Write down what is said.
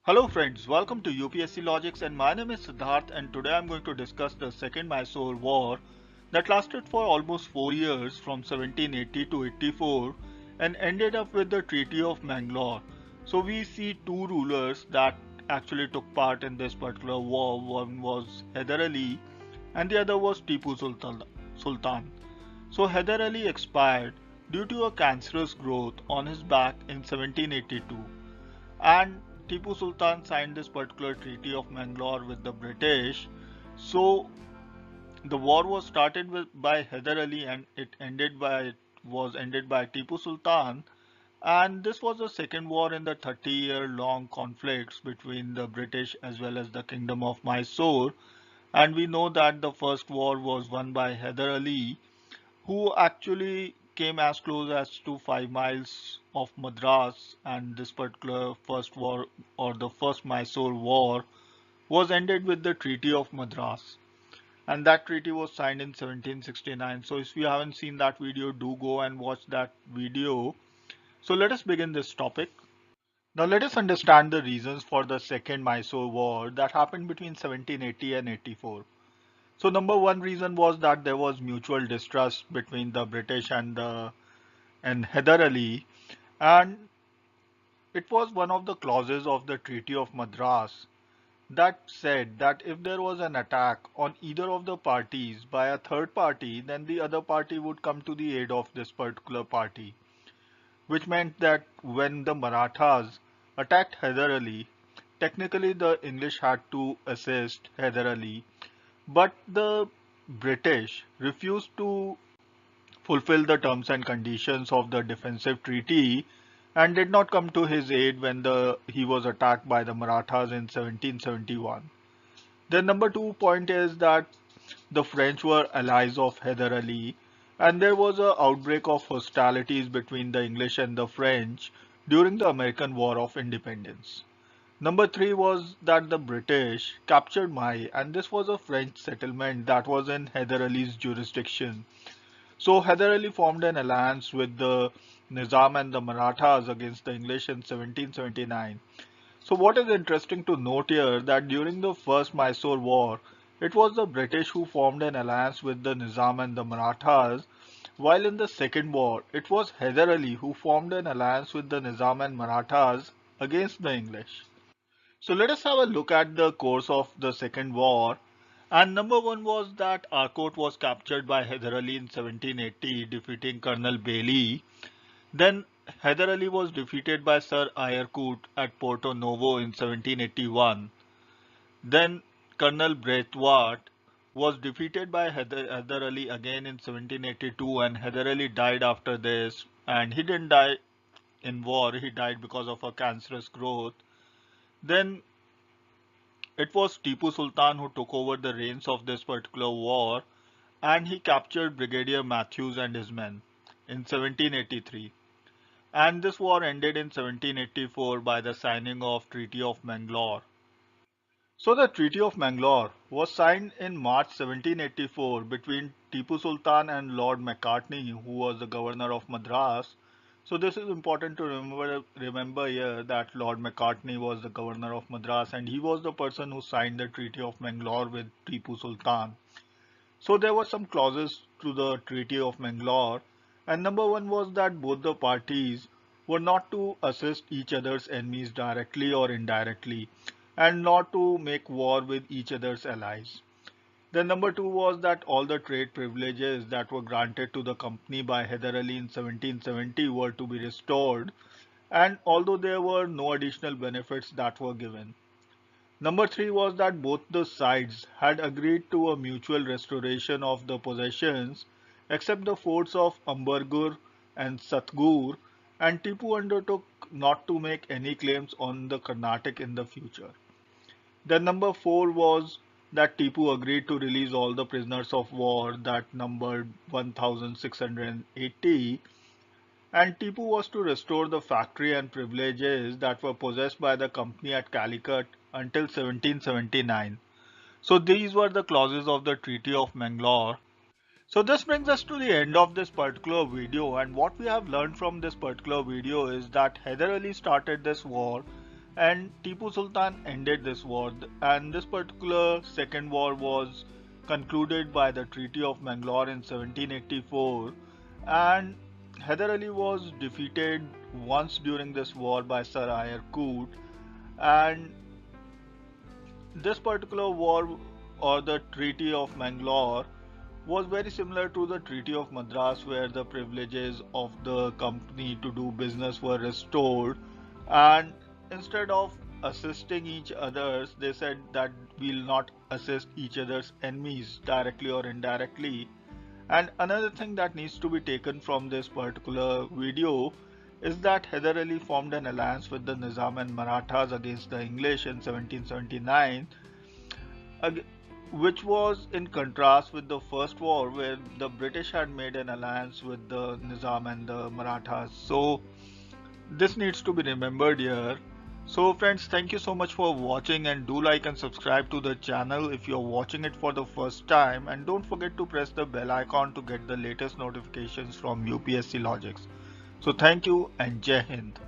Hello friends, welcome to UPSC Logics and my name is Siddharth and today I'm going to discuss the Second Mysore War that lasted for almost 4 years from 1780 to 84 and ended up with the Treaty of Mangalore. So we see two rulers that actually took part in this particular war. One was Haider Ali and the other was Tipu Sultan. So Haider Ali expired due to a cancerous growth on his back in 1782 and Tipu Sultan signed this particular Treaty of Mangalore with the British. So the war was started by Haider Ali and it was ended by Tipu Sultan. And this was the second war in the 30-year long conflicts between the British as well as the Kingdom of Mysore. And we know that the first war was won by Haider Ali, who actually came as close as to 5 miles of Madras, and this particular first war or the first Mysore war was ended with the Treaty of Madras, and that treaty was signed in 1769. So if you haven't seen that video, do go and watch that video. So let us begin this topic. Now let us understand the reasons for the second Mysore war that happened between 1780 and 84. So number one reason was that there was mutual distrust between the British and Haider Ali, and it was one of the clauses of the Treaty of Madras that said that if there was an attack on either of the parties by a third party, then the other party would come to the aid of this particular party, which meant that when the Marathas attacked Haider Ali, technically the English had to assist Haider Ali, but the British refused to fulfill the terms and conditions of the defensive treaty and did not come to his aid when he was attacked by the Marathas in 1771. The number two point is that the French were allies of Haider Ali and there was an outbreak of hostilities between the English and the French during the American War of Independence. Number three was that the British captured Mai, and this was a French settlement that was in Haider Ali's jurisdiction. So Haider Ali formed an alliance with the Nizam and the Marathas against the English in 1779. So what is interesting to note here that during the first Mysore War, it was the British who formed an alliance with the Nizam and the Marathas, while in the second war, it was Haider Ali who formed an alliance with the Nizam and Marathas against the English. So let us have a look at the course of the second war. And number one was that Arcot was captured by Haider Ali in 1780, defeating Colonel Bailey. Then Haider Ali was defeated by Sir Ayercoot at Porto Novo in 1781. Then Colonel Braithwaite was defeated by Haider Ali again in 1782, and Haider Ali died after this. And he didn't die in war, he died because of a cancerous growth. Then it was Tipu Sultan who took over the reins of this particular war, and he captured Brigadier Matthews and his men in 1783. And this war ended in 1784 by the signing of Treaty of Mangalore. So the Treaty of Mangalore was signed in March 1784 between Tipu Sultan and Lord Macartney, who was the governor of Madras. So this is important to remember here that Lord Macartney was the governor of Madras and he was the person who signed the Treaty of Mangalore with Tipu Sultan. So there were some clauses to the Treaty of Mangalore, and number one was that both the parties were not to assist each other's enemies directly or indirectly, and not to make war with each other's allies. Then number two was that all the trade privileges that were granted to the company by Haider Ali in 1770 were to be restored, and although there were no additional benefits that were given. Number three was that both the sides had agreed to a mutual restoration of the possessions except the forts of Ambergur and Satgur, and Tipu undertook not to make any claims on the Carnatic in the future. Then number four was that Tipu agreed to release all the prisoners of war that numbered 1680, and Tipu was to restore the factory and privileges that were possessed by the company at Calicut until 1779. So these were the clauses of the Treaty of Mangalore. So this brings us to the end of this particular video, and what we have learned from this particular video is that Haider Ali started this war and Tipu Sultan ended this war. And this particular second war was concluded by the Treaty of Mangalore in 1784. And Haider Ali was defeated once during this war by Sir Ayar Coot. And this particular war, or the Treaty of Mangalore, was very similar to the Treaty of Madras, where the privileges of the company to do business were restored, and instead of assisting each others, they said that we'll not assist each other's enemies directly or indirectly. And another thing that needs to be taken from this particular video is that Haider Ali formed an alliance with the Nizam and Marathas against the English in 1779, which was in contrast with the First War, where the British had made an alliance with the Nizam and the Marathas. So this needs to be remembered here. So friends, thank you so much for watching, and do like and subscribe to the channel if you're watching it for the first time, and don't forget to press the bell icon to get the latest notifications from UPSC Logics. So thank you and Jai Hind.